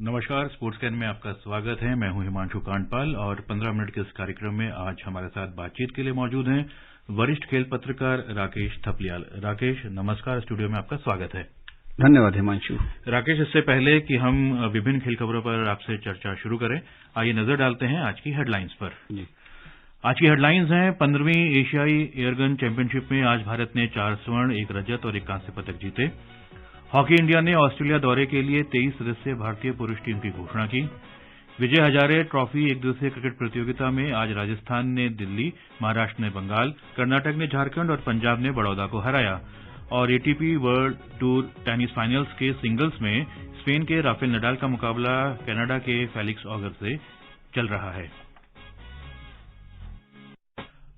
नमस्कार, sports can में आपका स्वागत है। मैं हूं हिमांशु कांडपाल और 15 मिनट के इस कार्यक्रम में आज हमारे साथ बातचीत के लिए मौजूद हैं वरिष्ठ खेल पत्रकार राकेश थपलियाल। राकेश, नमस्कार, स्टूडियो में आपका स्वागत है। धन्यवाद हिमांशु। राकेश, इससे पहले कि हम विभिन्न खेल खबरों पर आपसे चर्चा शुरू करें, आइए नजर डालते हैं आज की हेडलाइंस पर। जी। आज की हेडलाइंस हैं 15वीं एशियाई एयरगन चैंपियनशिप में आज भारत ने 4 स्वर्ण, 1 रजत और 1 कांस्य पदक जीते। हॉकी इंडिया ने ऑस्ट्रेलिया दौरे के लिए 23 सदस्यीय भारतीय पुरुष टीम की घोषणा की। विजय हजारे ट्रॉफी एक दिवसीय क्रिकेट प्रतियोगिता में आज राजस्थान ने दिल्ली, महाराष्ट्र ने बंगाल, कर्नाटक ने झारखंड और पंजाब ने बड़ौदा को हराया। और ATP world tour tennis finals के सिंगल्स में स्पेन के राफेल नडाल का मुकाबला कनाडा के फेलिक्स ऑगर से चल रहा है।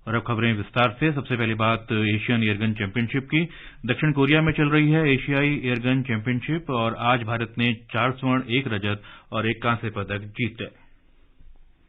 और अब खबरें विस्तार से। सबसे पहली बात एशियन एयरगन चैंपियनशिप की। दक्षिण कोरिया में चल रही है एशियाई एयरगन चैंपियनशिप और आज भारत ने 4 स्वर्ण, 1 रजत और 1 कांस्य पदक जीते।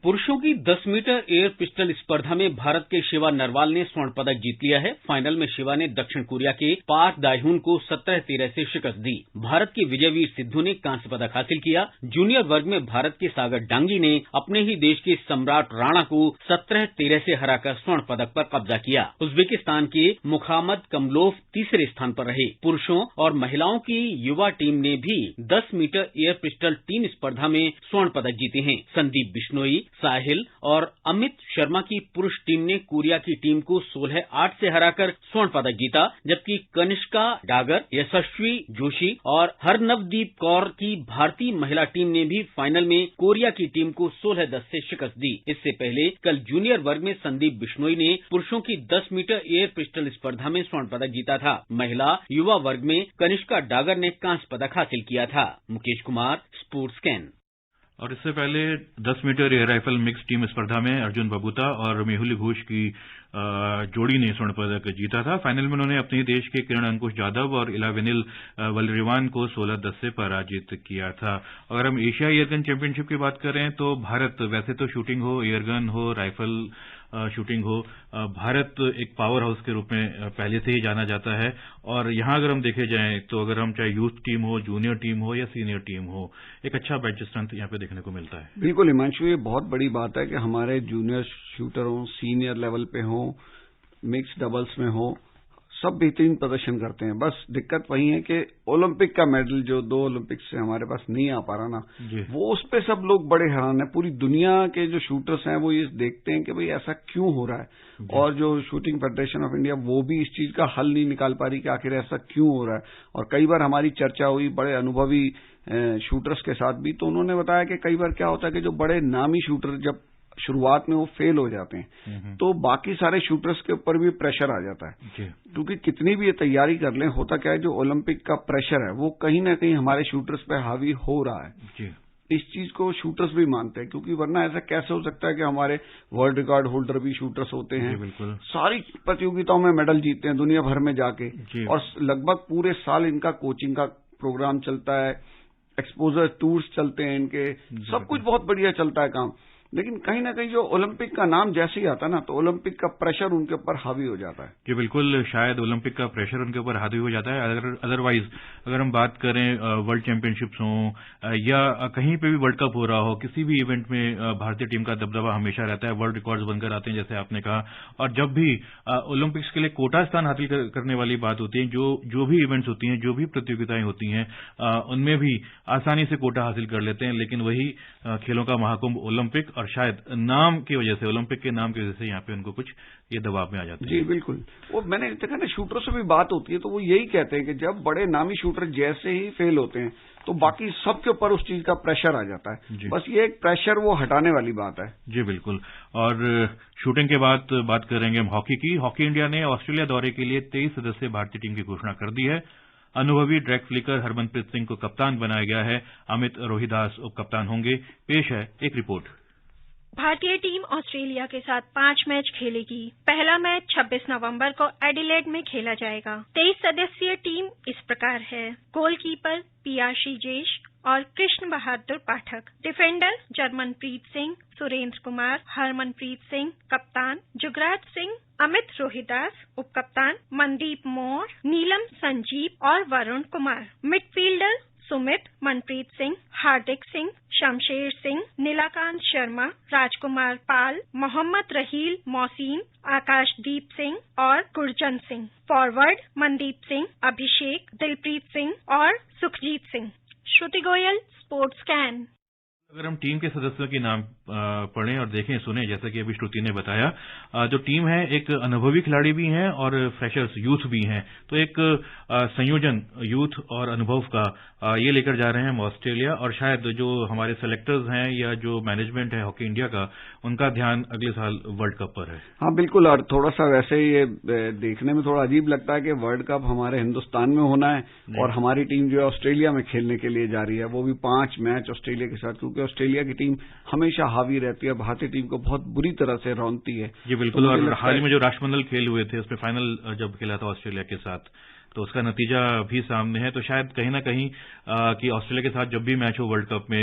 पुरुषों की 10 मीटर एयर पिस्टल स्पर्धा में भारत के शिवा नरवाल ने स्वर्ण पदक जीत लिया है। फाइनल में शिवा ने दक्षिण कोरिया के पार्क दायहुन को 17-13 से शिकस्त दी। भारत के विजयवीर सिद्धू ने कांस्य पदक हासिल किया। जूनियर वर्ग में भारत के सागर डांगी ने अपने ही देश के सम्राट राणा को 17-13 से हराकर स्वर्ण पदक पर कब्जा किया। उज्बेकिस्तान के मुखामद कमलोव तीसरे स्थान पर रहे। पुरुषों और महिलाओं की युवा टीम ने भी 10 मीटर एयर पिस्टल टीम स्पर्धा में स्वर्ण पदक जीते हैं। संदीप बिश्नोई, साहिल और अमित शर्मा की पुरुष टीम ने कोरिया की टीम को 16-8 से हराकर स्वर्ण पदक जीता, जबकि कनिष्का डागर, यशस्वी जोशी और हरनवदीप कौर की भारतीय महिला टीम ने भी फाइनल में कोरिया की टीम को 16-10 से शिकस्त दी। इससे पहले कल जूनियर वर्ग में संदीप बिश्नोई ने पुरुषों की 10 मीटर एयर पिस्टल स्पर्धा में स्वर्ण पदक जीता था। महिला युवा वर्ग में कनिष्का डागर ने कांस्य पदक हासिल किया था। मुकेश कुमार, स्पोर्ट्स कैन। और इससे पहले 10 metre air rifle mix team स्पर्धा में अर्जुन बबूता और मेहुली घोष की जोड़ी ने स्वर्ण पदक जीता था। फाइनल में उन्होंने अपने देश के किरण अंकुश जाधव और इलावेनिल वलरिवान को 16-10 से पराजित किया था। अगर हम एशिया एयरगन चैंपियनशिप की बात करें तो भारत, वैसे तो शूटिंग हो, एयरगन हो, राइफल शूटिंग हो, भारत एक पावर हाउस के रूप में पहले से ही जाना जाता है। और यहां अगर हम देखे जाएं तो अगर हम चाहे यूथ टीम हो, जूनियर टीम हो या सीनियर टीम हो, एक अच्छा बेंच स्ट्रेंथ यहां पे देखने को मिलता है। बिल्कुल हिमांशु, ये बहुत बड़ी बात है कि हमारे जूनियर शूटर हो, सीनियर लेवल पे हो, मिक्स डबल्स में हो, सब बेहतरीन प्रदर्शन करते हैं। बस दिक्कत वही है कि ओलंपिक का मेडल जो 2 ओलंपिक से हमारे पास नहीं आ पा रहा ना, वो उस पे सब लोग बड़े हैरान है। पूरी दुनिया के जो शूटर्स हैं वो ये देखते हैं कि भाई ऐसा क्यों हो रहा है, और जो शूटिंग फेडरेशन ऑफ इंडिया वो भी इस चीज का हल नहीं निकाल पा रही कि आखिर ऐसा क्यों हो रहा है। और कई बार हमारी चर्चा हुई बड़े अनुभवी शूटर्स के साथ भी, तो उन्होंने बताया कि कई बार क्या होता है कि जो बड़े नामी शूटर जब शुरुआत में वो फेल हो जाते हैं तो बाकी सारे शूटर्स के ऊपर भी प्रेशर आ जाता है, क्योंकि कितनी भी ये तैयारी कर लें, होता क्या है जो ओलंपिक का प्रेशर है वो कहीं ना कहीं हमारे शूटर्स पे हावी हो रहा है। इस चीज को शूटर्स भी मानते हैं, क्योंकि वरना ऐसा कैसे हो सकता है कि हमारे वर्ल्ड रिकॉर्ड होल्डर भी शूटर्स होते हैं, सारी प्रतियोगिताओं में मेडल जीतते हैं दुनिया भर में जाके, और लगभग पूरे साल इनका कोचिंग का प्रोग्राम चलता है, एक्सपोजर टूर्स चलते हैं इनके, सब कुछ बहुत बढ़िया चलता है काम। लेकिन कहीं ना कहीं जो ओलंपिक का नाम जैसे ही आता ना तो ओलंपिक का प्रेशर उनके ऊपर हावी हो जाता है। जी बिल्कुल, शायद ओलंपिक का प्रेशर उनके ऊपर हावी हो जाता है। अदरवाइज अगर हम बात करें वर्ल्ड चैंपियनशिप्स हों या कहीं पे भी वर्ल्ड कप हो रहा हो, किसी भी इवेंट में भारतीय टीम का दबदबा हमेशा रहता है, वर्ल्ड रिकॉर्ड्स बनकर आते हैं जैसे आपने कहा। और जब भी ओलंपिक्स के लिए कोटा स्थान हासिल करने वाली बात होती है, जो भी इवेंट्स होती हैं, जो भी प्रतियोगिताएं होती हैं, उनमें भी आसानी से कोटा हासिल कर लेते हैं। लेकिन वही खेलों का महाकुंभ ओलंपिक, और शायद नाम की वजह से, ओलंपिक के नाम की वजह से यहाँ पे उनको कुछ ये दबाव में आ जाते हैं। जी बिल्कुल, वो मैंने देखा ना शूटरों से भी बात होती है तो वो यही कहते हैं कि जब बड़े नामी शूटर जैसे ही फेल होते हैं तो बाकी सबके ऊपर उस चीज का प्रेशर आ जाता है। बस ये एक प्रेशर वो हटाने वाली बात है। जी बिल्कुल। और शूटिंग के बाद बात करेंगे हम हॉकी की। हॉकी इंडिया ने ऑस्ट्रेलिया दौरे के लिए 23 सदस्यीय भारतीय टीम की घोषणा कर दी है। अनुभवी ड्रैग फ्लिकर हरमनप्रीत सिंह को कप्तान बनाया गया है। अमित रोहिदास उप कप्तान होंगे। पेश है एक रिपोर्ट। भारतीय टीम ऑस्ट्रेलिया के साथ 5 मैच खेलेगी। पहला मैच 26 नवंबर को एडिलेड में खेला जाएगा। 23 सदस्यीय टीम इस प्रकार है। गोलकीपर पियाशी जेश और कृष्ण बहादुर पाठक, डिफेंडर जर्मनप्रीत सिंह, सुरेंद्र कुमार, हरमनप्रीत सिंह, कप्तान जुगराज सिंह, अमित रोहिदास, उपकप्तान मनदीप मोर, नीलम संजीव और वरुण कुमार, मिडफील्डर सुमित, मनप्रीत सिंह, हार्दिक सिंह, शमशेर सिंह, नीलाकांत शर्मा, राजकुमार पाल, मोहम्मद रहील मोहसिन, आकाशदीप सिंह और गुरजन सिंह। फॉरवर्ड मनदीप सिंह, अभिषेक, दिलप्रीत सिंह और सुखजीत सिंह। श्रुति गोयल, स्पोर्ट्स कैन। अगर हम टीम के सदस्यों के नाम पढ़ें और देखें सुने, जैसा कि अभी श्रुति ने बताया, जो टीम है एक अनुभवी खिलाड़ी भी हैं और फ्रेशर्स यूथ भी हैं, तो एक संयोजन यूथ और अनुभव का ये लेकर जा रहे हैं हम ऑस्ट्रेलिया। और शायद जो हमारे सेलेक्टर्स हैं या जो मैनेजमेंट है हॉकी इंडिया का, उनका ध्यान अगले साल वर्ल्ड कप पर है। हाँ बिल्कुल, और थोड़ा सा वैसे ये देखने में थोड़ा अजीब लगता है कि वर्ल्ड कप हमारे हिंदुस्तान में होना है और हमारी टीम जो है ऑस्ट्रेलिया में खेलने के लिए जा रही है, वो भी 5 मैच ऑस्ट्रेलिया के साथ, क्योंकि ऑस्ट्रेलिया की टीम हमेशा हावी रहती है, भारतीय टीम को बहुत बुरी तरह से रौंदती है। जी बिल्कुल, तो और हाल ही में जो राष्ट्रमंडल खेल हुए थे उसमें फाइनल जब खेला था ऑस्ट्रेलिया के साथ, तो उसका नतीजा भी सामने है। तो शायद कहीं ना कहीं कि ऑस्ट्रेलिया के साथ जब भी मैच हो वर्ल्ड कप में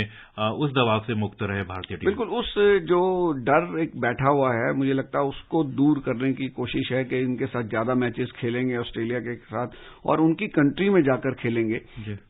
उस दबाव से मुक्त रहे भारतीय टीम। बिल्कुल, उस जो डर एक बैठा हुआ है, मुझे लगता है उसको दूर करने की कोशिश है कि इनके साथ ज्यादा मैचेस खेलेंगे ऑस्ट्रेलिया के साथ और उनकी कंट्री में जाकर खेलेंगे,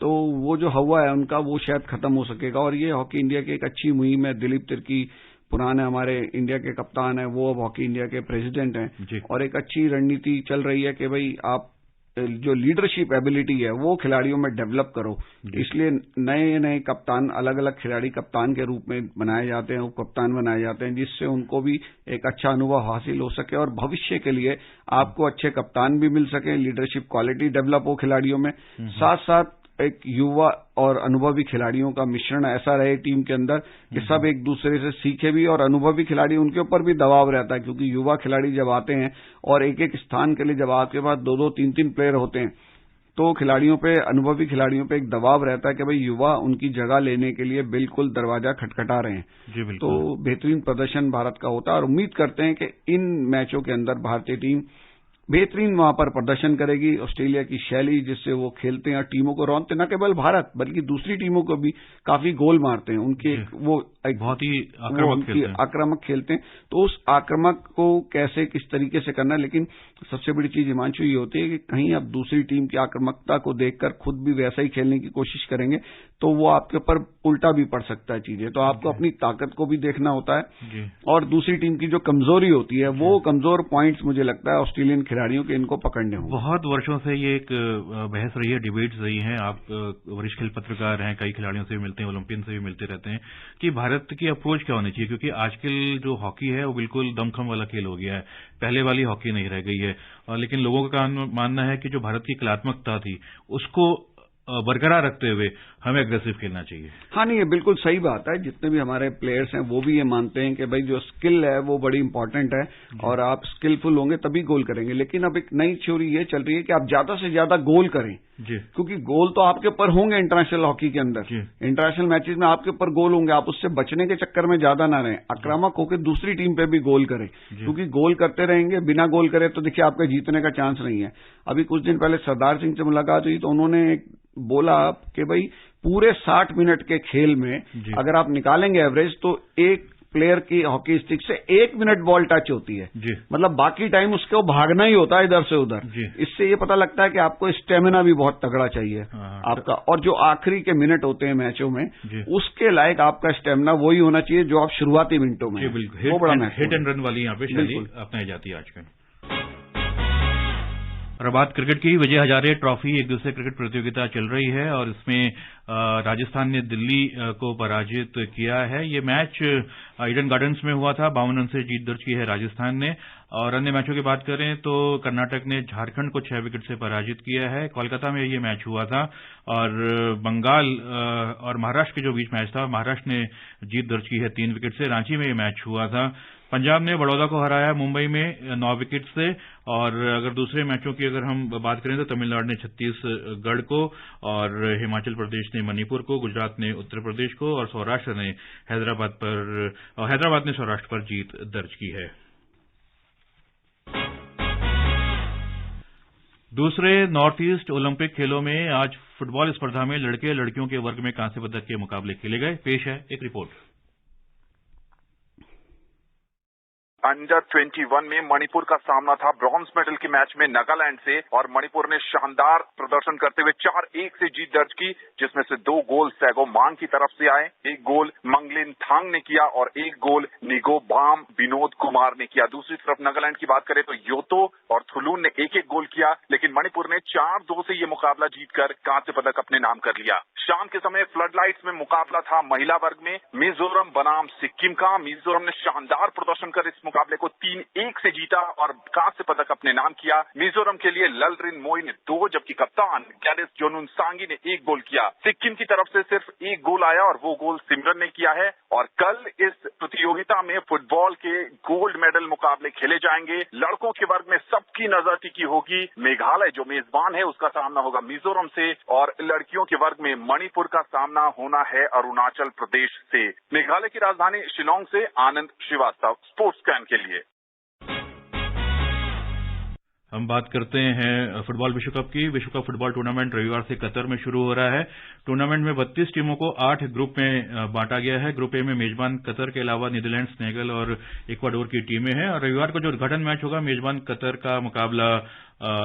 तो वो जो हवा है उनका वो शायद खत्म हो सकेगा। और ये हॉकी इंडिया की एक अच्छी मुहिम है। दिलीप तिर्की पुराने हमारे इंडिया के कप्तान है, वो अब हॉकी इंडिया के प्रेसिडेंट हैं और एक अच्छी रणनीति चल रही है कि भाई आप जो लीडरशिप एबिलिटी है वो खिलाड़ियों में डेवलप करो। इसलिए नए नए कप्तान, अलग अलग खिलाड़ी कप्तान के रूप में बनाए जाते हैं, उप कप्तान बनाए जाते हैं, जिससे उनको भी एक अच्छा अनुभव हासिल हो सके और भविष्य के लिए आपको अच्छे कप्तान भी मिल सके, लीडरशिप क्वालिटी डेवलप हो खिलाड़ियों में, साथ साथ एक युवा और अनुभवी खिलाड़ियों का मिश्रण ऐसा रहे टीम के अंदर कि सब एक दूसरे से सीखे भी, और अनुभवी खिलाड़ी उनके ऊपर भी दबाव रहता है, क्योंकि युवा खिलाड़ी जब आते हैं और एक एक स्थान के लिए जब आपके पास 2-2, 3-3 प्लेयर होते हैं, तो खिलाड़ियों पे, अनुभवी खिलाड़ियों पे एक दबाव रहता है कि भाई युवा उनकी जगह लेने के लिए बिल्कुल दरवाजा खटखटा रहे हैं। जी बिल्कुल। तो बेहतरीन प्रदर्शन भारत का होता है और उम्मीद करते हैं कि इन मैचों के अंदर भारतीय टीम बेहतरीन वहां पर प्रदर्शन करेगी। ऑस्ट्रेलिया की शैली जिससे वो खेलते हैं, टीमों को रौंदते, न केवल भारत बल्कि दूसरी टीमों को भी काफी गोल मारते हैं, उनके वो एक बहुत ही आक्रामक खेलते हैं। तो उस आक्रामक को कैसे किस तरीके से करना है, लेकिन सबसे बड़ी चीज हिमांशु ये होती है कि कहीं आप दूसरी टीम की आक्रामकता को देखकर खुद भी वैसा ही खेलने की कोशिश करेंगे तो वो आपके ऊपर उल्टा भी पड़ सकता है चीजें। तो आपको अपनी ताकत को भी देखना होता है और दूसरी टीम की जो कमजोरी होती है, वो कमजोर पॉइंट्स मुझे लगता है ऑस्ट्रेलियन खिलाड़ियों के इनको पकड़ने होंगे। बहुत वर्षों से ये एक बहस रही है, डिबेट्स रही हैं। आप वरिष्ठ खेल पत्रकार हैं, कई खिलाड़ियों से भी मिलते हैं, ओलंपियन से भी मिलते रहते हैं कि भारत की अप्रोच क्या होनी चाहिए, क्योंकि आजकल जो हॉकी है वो बिल्कुल दमखम वाला खेल हो गया है, पहले वाली हॉकी नहीं रह गई है। लेकिन लोगों का मानना है कि जो भारत की कलात्मकता थी उसको बरकरार रखते हुए हमें एग्रेसिव खेलना चाहिए। हाँ, नहीं, ये बिल्कुल सही बात है। जितने भी हमारे प्लेयर्स हैं वो भी ये मानते हैं कि भाई जो स्किल है वो बड़ी इंपॉर्टेंट है और आप स्किलफुल होंगे तभी गोल करेंगे। लेकिन अब एक नई थ्योरी ये चल रही है कि आप ज्यादा से ज्यादा गोल करें, क्योंकि गोल तो आपके ऊपर होंगे इंटरनेशनल हॉकी के अंदर, इंटरनेशनल मैचेस में आपके ऊपर गोल होंगे, आप उससे बचने के चक्कर में ज्यादा ना रहें, आक्रामक होकर दूसरी टीम पे भी गोल करें, क्योंकि गोल करते रहेंगे, बिना गोल करे तो देखिए आपका जीतने का चांस नहीं है। अभी कुछ दिन पहले सरदार सिंह से मुलाकात हुई तो उन्होंने बोला कि भाई पूरे 60 मिनट के खेल में अगर आप निकालेंगे एवरेज तो एक प्लेयर की हॉकी स्टिक से 1 मिनट बॉल टच होती है, मतलब बाकी टाइम उसको भागना ही होता है इधर से उधर। इससे ये पता लगता है कि आपको स्टेमिना भी बहुत तगड़ा चाहिए आपका, और जो आखिरी के मिनट होते हैं मैचों में उसके लायक आपका स्टेमिना वही होना चाहिए जो आप शुरुआती मिनटों में, वो बड़ा हिट एंड रन वाली यहाँ पे शैली अपनाई जाती है आजकल। और बात क्रिकेट की, विजय हजारे ट्रॉफी एक दूसरे क्रिकेट प्रतियोगिता चल रही है और इसमें राजस्थान ने दिल्ली को पराजित किया है। ये मैच ईडन गार्डन्स में हुआ था, 52 रन से जीत दर्ज की है राजस्थान ने। और अन्य मैचों की बात करें तो कर्नाटक ने झारखंड को 6 विकेट से पराजित किया है। कोलकाता में ये मैच हुआ था और बंगाल और महाराष्ट्र के जो बीच मैच था, महाराष्ट्र ने जीत दर्ज की है 3 विकेट से। रांची में ये मैच हुआ था। पंजाब ने बड़ौदा को हराया मुंबई में 9 विकेट से। और अगर दूसरे मैचों की अगर हम बात करें तो तमिलनाडु ने छत्तीसगढ़ को और हिमाचल प्रदेश ने मणिपुर को, गुजरात ने उत्तर प्रदेश को और सौराष्ट्र ने हैदराबाद ने सौराष्ट्र पर जीत दर्ज की है। दूसरे नॉर्थ ईस्ट ओलंपिक खेलों में आज फुटबॉल स्पर्धा में लड़के लड़कियों के वर्ग में कांस्य पदक के मुकाबले खेले गए। पेश है एक रिपोर्ट। अंडर 21 में मणिपुर का सामना था ब्रॉन्ज मेडल के मैच में नागालैंड से और मणिपुर ने शानदार प्रदर्शन करते हुए 4-1 से जीत दर्ज की, जिसमें से 2 गोल सैगो मांग की तरफ से आए, 1 गोल मंगलिन थांग ने किया और 1 गोल निगोबाम विनोद कुमार ने किया। दूसरी तरफ नागालैंड की बात करें तो योतो और थुलून ने 1-1 गोल किया, लेकिन मणिपुर ने 4-2 से ये मुकाबला जीतकर कांस्य पदक अपने नाम कर लिया। शाम के समय फ्लडलाइट्स में मुकाबला था महिला वर्ग में मिजोरम बनाम सिक्किम का। मिजोरम ने शानदार प्रदर्शन कर इस मुकाबले को 3-1 से जीता और कांस्य पदक अपने नाम किया। मिजोरम के लिए ललरिन मोई ने 2 जबकि कप्तान गैरिस जोनुनसांगी ने 1 गोल किया। सिक्किम की तरफ से सिर्फ 1 गोल आया और वो गोल सिमरन ने किया है। और कल इस प्रतियोगिता में फुटबॉल के गोल्ड मेडल मुकाबले खेले जाएंगे। लड़कों के वर्ग में सबकी नजर टिकी होगी मेघालय जो मेजबान है उसका सामना होगा मिजोरम से, और लड़कियों के वर्ग में मणिपुर का सामना होना है अरुणाचल प्रदेश से। मेघालय की राजधानी शिलोंग से आनंद श्रीवास्तव, स्पोर्ट्स कैन के लिए। हम बात करते हैं फुटबॉल विश्व कप की। विश्व कप फुटबॉल टूर्नामेंट रविवार से कतर में शुरू हो रहा है। टूर्नामेंट में 32 टीमों को 8 ग्रुप में बांटा गया है। ग्रुप ए में मेजबान कतर के अलावा नीदरलैंड, सेनेगल और इक्वाडोर की टीमें हैं और रविवार को जो उद्घाटन मैच होगा मेजबान कतर का मुकाबला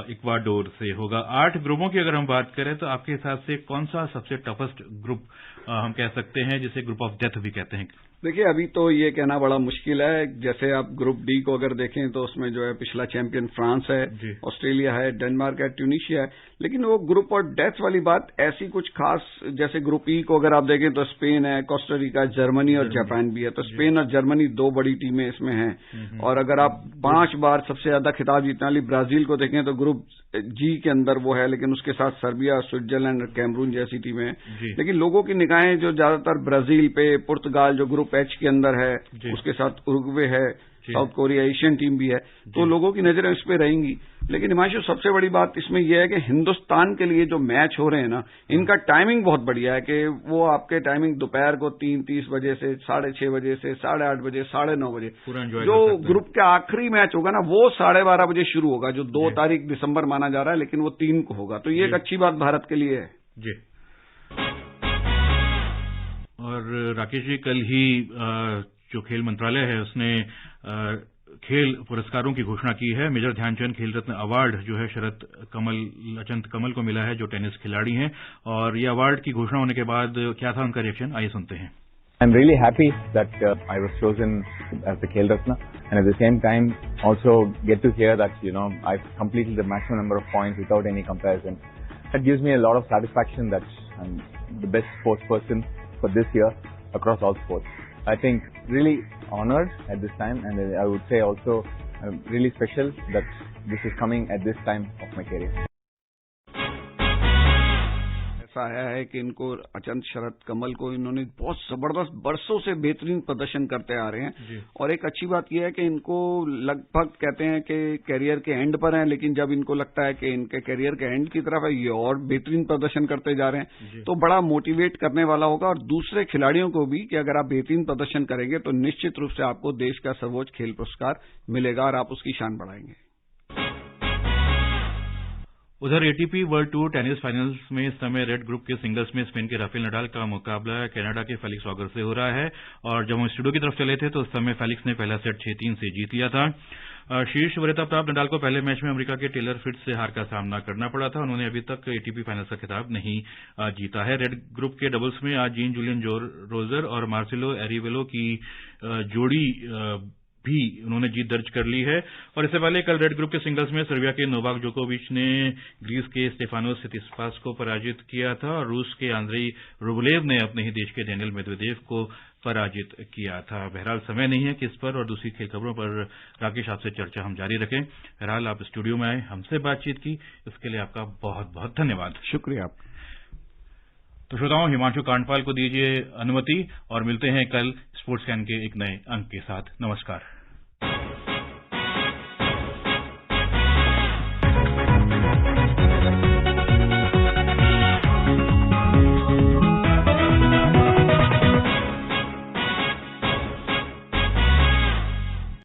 इक्वाडोर से होगा। 8 ग्रुपों की अगर हम बात करें तो आपके हिसाब से कौन सा सबसे टफेस्ट ग्रुप हम कह सकते हैं, जिसे ग्रुप ऑफ डेथ भी कहते हैं? देखिए, अभी तो ये कहना बड़ा मुश्किल है। जैसे आप ग्रुप डी को अगर देखें तो उसमें जो है पिछला चैंपियन फ्रांस है, ऑस्ट्रेलिया है, डेनमार्क है, ट्यूनीशिया है, लेकिन वो ग्रुप और डेथ वाली बात ऐसी कुछ खास, जैसे ग्रुप ई को अगर आप देखें तो स्पेन है, कोस्टारिका, जर्मनी और जापान भी है। तो स्पेन और जर्मनी 2 बड़ी टीमें इसमें हैं। और अगर आप 5 बार सबसे ज्यादा खिताब जीतने वाली ब्राजील को देखें तो ग्रुप जी के अंदर वो है, लेकिन उसके साथ सर्बिया, स्विट्जरलैंड और कैमरून जैसी टीमें हैं। लेकिन लोगों की निगाहें जो ज्यादातर ब्राजील पे, पुर्तगाल जो ग्रुप एच के अंदर है, उसके साथ उरुग्वे है, साउथ कोरिया एशियन टीम भी है, तो लोगों की नजरें इस पे रहेंगी। लेकिन हिमांशु, सबसे बड़ी बात इसमें यह है कि हिंदुस्तान के लिए जो मैच हो रहे हैं ना, इनका टाइमिंग बहुत बढ़िया है कि वो आपके टाइमिंग दोपहर को 3:30 बजे से 6:30 बजे से 8:30 बजे 9:30 बजे, जो ग्रुप का आखिरी मैच होगा ना वो 12:30 बजे शुरू होगा, जो 2 तारीख दिसंबर माना जा रहा है, लेकिन वो 3 को होगा। तो ये एक अच्छी बात भारत के लिए है जी। और राकेश जी, कल ही जो खेल मंत्रालय है उसने खेल पुरस्कारों की घोषणा की है। मेजर ध्यानचंद खेल रत्न अवार्ड जो है शरद अचंत कमल को मिला है, जो टेनिस खिलाड़ी हैं, और ये अवार्ड की घोषणा होने के बाद क्या था उनका रिएक्शन, आइए सुनते हैं। I'm really happy that I was chosen as the Khel Ratna, and at the same time also get to hear that I've completed the maximum number of points without any comparison. That gives me a lot of satisfaction that I'm the best sports person for this year across all sports. I think really honored at this time, and I would say also really special that this is coming at this time of my career. ऐसा आया है कि इनको अचंत शरद कमल को इन्होंने बहुत जबरदस्त बरसों से बेहतरीन प्रदर्शन करते आ रहे हैं। और एक अच्छी बात यह है कि इनको लगभग कहते हैं कि कैरियर के एंड पर हैं, लेकिन जब इनको लगता है कि इनके कैरियर के एंड की तरफ है, ये और बेहतरीन प्रदर्शन करते जा रहे हैं, तो बड़ा मोटिवेट करने वाला होगा। और दूसरे खिलाड़ियों को भी कि अगर आप बेहतरीन प्रदर्शन करेंगे तो निश्चित रूप से आपको देश का सर्वोच्च खेल पुरस्कार मिलेगा और आप उसकी शान बढ़ाएंगे। उधर ATP world tour tennis finals में इस समय रेड ग्रुप के सिंगल्स में स्पेन के राफेल नडाल का मुकाबला कनाडा के फेलिक्स ऑगर से हो रहा है। और जब हम स्टूडियो की तरफ चले थे तो उस समय फेलिक्स ने पहला सेट 6-3 से जीत लिया था। शीर्ष वरीयता प्राप्त नडाल को पहले मैच में अमेरिका के टेलर फिट्ज से हार का सामना करना पड़ा था। उन्होंने अभी तक एटीपी फाइनल्स का खिताब नहीं जीता है। रेड ग्रुप के डबल्स में आज जीन जूलियन रोजर और मार्सेलो एरिवेलो की जोड़ी भी उन्होंने जीत दर्ज कर ली है। और इससे पहले कल रेड ग्रुप के सिंगल्स में सर्बिया के नोवाक जोकोविच ने ग्रीस के स्टेफानोस सितिस्पास को पराजित किया था और रूस के आंद्रेई रुबलेव ने अपने ही देश के डेनियल मेदवेदेव को पराजित किया था। बहरहाल समय नहीं है कि इस पर और दूसरी खेल खबरों पर राकेश आपसे चर्चा हम जारी रखें। बहरहाल आप स्टूडियो में आए, हमसे बातचीत की, इसके लिए आपका बहुत बहुत धन्यवाद। शुक्रिया। तो श्रोताओं, हिमांशु कांडपाल को दीजिए अनुमति और मिलते हैं कल स्पोर्ट्स कैन के एक नए अंक के साथ। नमस्कार।